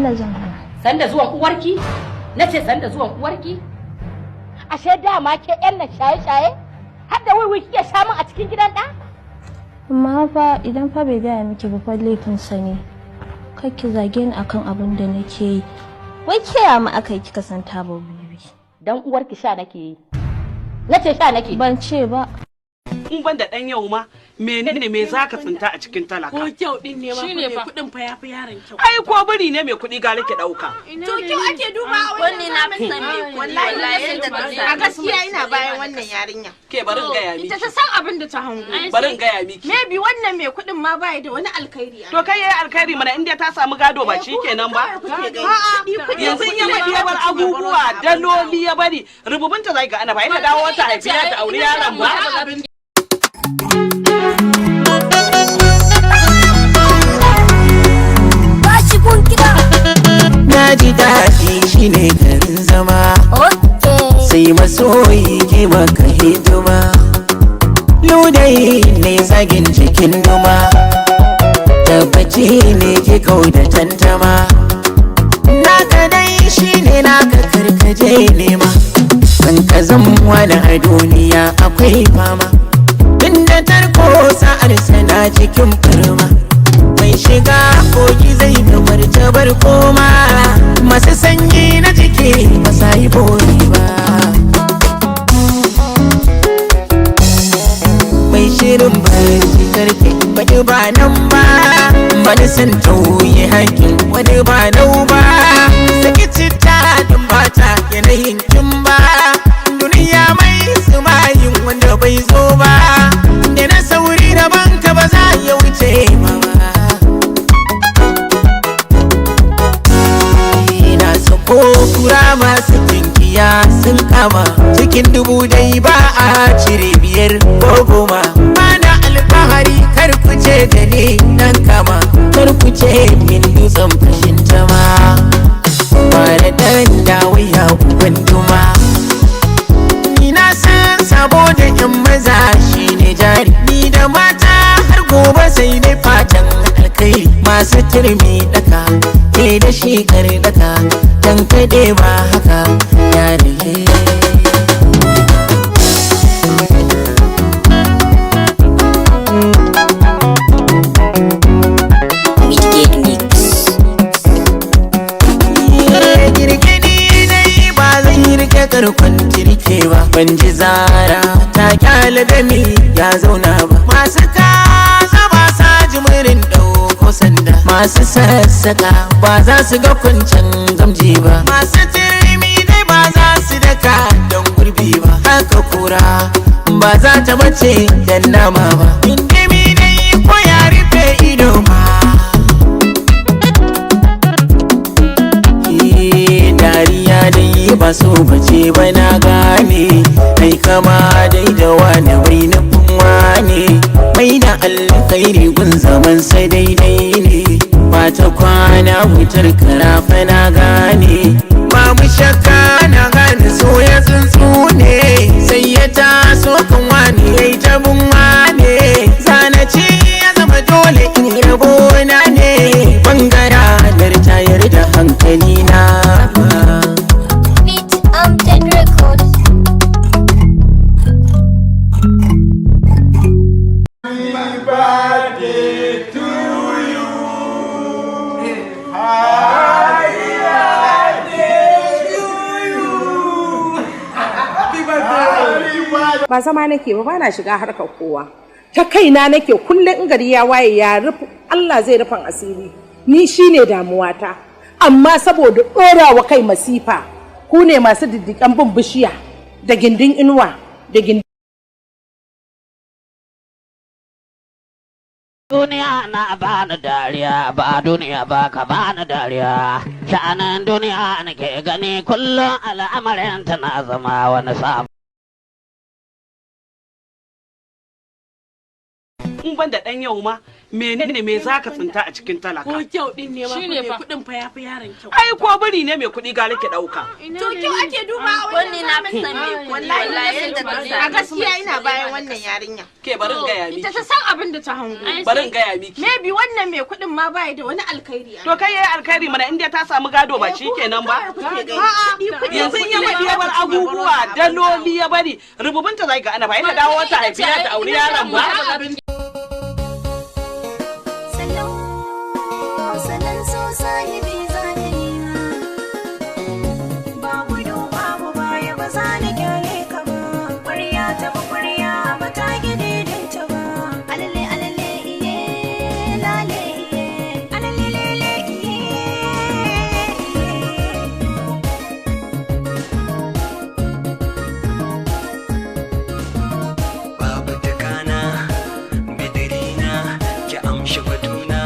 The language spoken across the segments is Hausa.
Sanda zuwan uwa. Sanda zuwan uwarki? Nace sanda zuwan uwarki? Ashe dama ke yan na shaye-shaye? Har da wai kike sha min a cikin gidan ɗa? Amma fa idan fa bai gaya miki ba fa laifinsa ne. Kar ki zage ni akan abin da nake yi. Wai kiya ma aka yi kika san tabo bibi. Dan uwarki sha nake yi. Nace sha nake. Ban ce ba. In ban da dan yau ma menene me zaka tsinta a cikin talaka? Ko kyau din ne ma shine fa kudin fa yafi yaron kyau. Ai ko biri ne mai kudi ga rike dauka. To kyau ake duba a wannan na fi san me wallahi a gaskiya ina bayan wannan yarinya. Ke barin gaya miki. Ita ta san abin da ta hango. Barin gaya miki. Maybe wannan mai kudin ma bai da wani alkhairi. To kai yayi alkhairi mana inda ta samu gado ba shikenan ba. Yanzu ya bari ya bar abubuwa daloli ya bari rububunta zai ga ana ba ita dawo wata haifiya ta aure yaron ba. Na ji daɗi shi ne garin zama, sai masoyi ke maka hidima. Ludayi ne zagin jikin duma, tabbaci ne ke kau da tantama. Naka dai shi ne naka karkaje nema, kan ka zamuwa da a duniya akwai fama. Inda tarko sa'ar sana cikin firma, mai shiga kogi zai kamar jabar koma. Masu sanyi na jiki ba sa yi bori ba, mai shirin barci karfe wani ba nan ba, wani san tauye hakin wani ba nau ba. Saki citta din bata yanayin kin ba, duniya mai sumayin wanda bai zo ba. Da na sauri da banka ba za ya wuce ma ba. Ina sako kura masu kinkiya sun kama, cikin dubu dai ba a cire biyar ko goma. Bana alfahari kar ku ce da ni nan kama, kar ku ce min dutsen fashin jama. Bara dan dawaya uban duma, ina san saboda yan maza shine jari. Ni da mata har gobe sai dai fatan alkai. Masu turmi daka ke da shi kar daka, dan kade ba haka yare. Karkon jirke ba, ban ji zara ta kyale da mi ya zauna ba. Masu kaza ba sa jimirin ɗauko sanda, masu sassaka ba za su ga kwancen zamji ba. Masu turmi dai ba za su daka don gurbi ba. Haka kura ba za ta mace dan nama ba, indimi dai ko ya rufe ido ba. Dariya dai ba so bace ba na gane, kai kama dai da wani bai nufin wane. Mai da alkhairi gun zaman sai daidai ne, ba ta kwana wutar karafa na gane. Ba mu shakka na gane so ya tsuntsu ne, sai ya taso kan wani ya yi tabin wane. Zana ce ya zama dole in rabo na ne, bangara dar tayar da hankali na. Ba zama nake ba, bana shiga harkar kowa. Ta kaina nake kullum in gari ya waye ya rufu Allah zai rufan asiri. Ni shine damuwata. Amma saboda ɗorawa kai masifa, ku ne masu diddiƙan bin bishiya da gindin inuwa da gindin. Duniya na bani dariya, ba duniya ba ka bani dariya. Sha'anin duniya nake gani kullum al'amarin tana zama wani sabu. in ban da dan yau ma menene me zaka tsinta a cikin talaka ko kyau din ne ma Shine fa. kudin fa yafi yaron kyau ai ko biri ne mai kuɗi ga lake dauka to kyau ake duba a Wani na fi son me wallahi yadda ta a gaskiya ina bayan wannan yarinya ke barin gaya miki ita ta san abin da ta hango barin gaya miki maybe wannan mai kudin ma bai da wani alkhairi to kai yayi alkhairi mana inda ta samu gado ba shikenan ba yanzu in ya bari ya bar abubuwa daloli ya bari rububunta zai ga ana ba ita dawo ta haifi ta aure yaron ba salon so sahibi zane ba gudu babu baya ba za ni kyale ka ba ƙwarya ta ba ƙwarya ba ta gididinta ba alale alale iye lale iye alale lele iye babu takana bidirina ki amshi batuna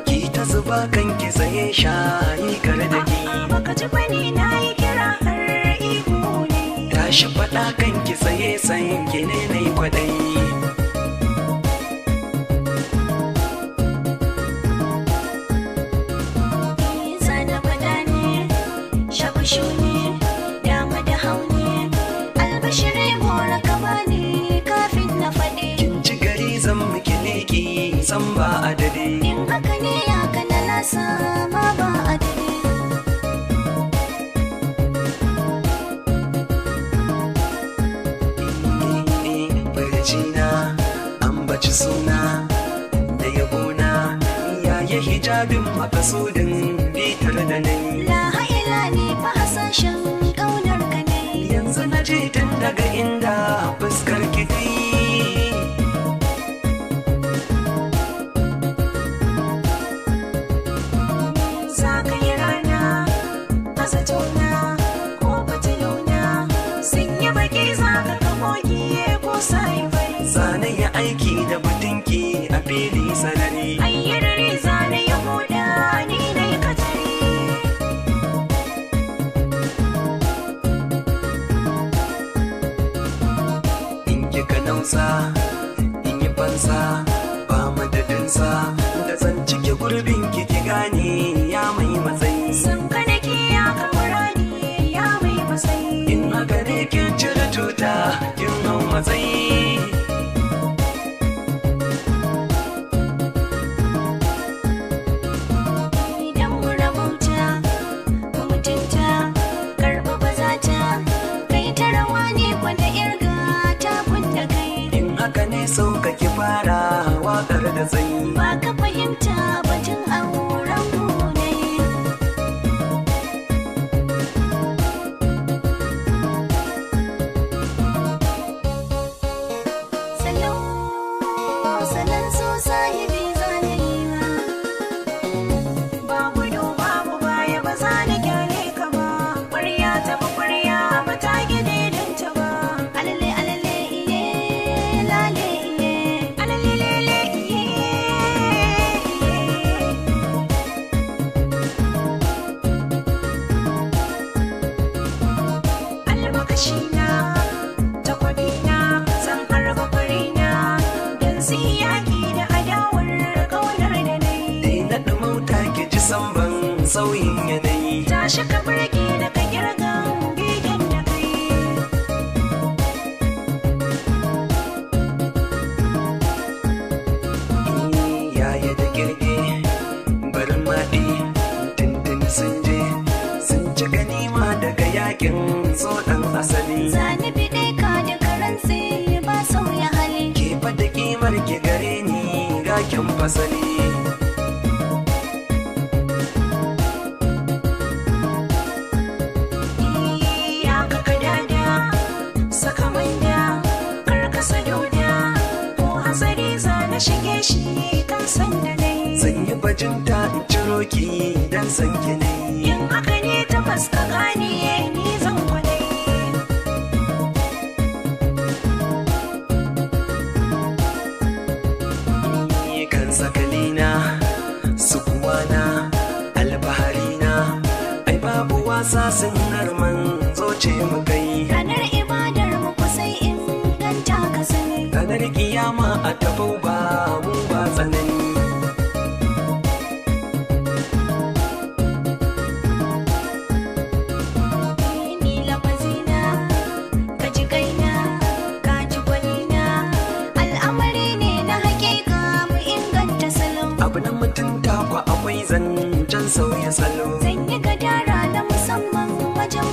ki ta zuba kanki tsaye shayi kare da ki baka ji bane na yi kira har ihu ne tashi faɗa kanki tsaye tsayin ki ne na yi kwaɗayi zana bada ne shabushu ne dama da haune albashire gora kama ne kafin na faɗi kin ci gari zan miki leki san ba adadi in haka ne ya kana nasa ma ba adadi barcina ambaci suna da yabona yayi hijabin makasudin bitar da nai la ha'ila ne fa hasashen ƙaunar ka ne yanzu na je tun daga inda fuskar ki ta yi za ka yi rana a zatona ko fitiluna sun yi baki za ka kamogi ko sai bai zane ya aiki da batunki a fili sarari ayyarare zane ya huda ni na yi katari in kika nausa in yi fansa ba madadinsa da zan cike gurbin ki gane ya mai matsayi sun ka nake ya kamura ni ya mai matsayi in haka ne kin cire tuta kin hau matsayi idan mu rabauta mu mutunta karɓa bazata kai ta rawa ne kwanda irga ta kunna kai in haka ne sauƙaƙe fara waƙar da tsayi ba ka fahimta batun auren mu ne salon so sahibi zane ba gudu babu baya ba za ni kyale ka ba ƙwarya ta ba ƙwarya ba ta gididinta ba alale alale iye lale iye alale lele iye almakashina takwabina zan harba farina don siyaki da adawar ƙaunar da na yi na ɗumauta ki ji samban sauyin yanayi tashi ka burge da ka girgan begen da kai yaya da girge barin maɗi tuntun sun je sun ci ganima daga yakin tsoɗan asali zani biɗe ka da karantsi ba sauya hali ke fada kimar ki gare ni gakin fasali ya ka kadada saka manda karkasa doda ko hatsari zana shige shi kan sanda dai zan yi bajinta in ciro ki dan san ki ne in haka ne tabbas ka gane ni zan kwadai kan sakalina sukuwana albaharina ai babu wasa sun narman zoce mu kai ranar ibadar mu kusa in ganta ka sani ranar kiyama a tafau ba mu ba tsanani. Zancen sauya salo. Zan yi gadara na musamman wajen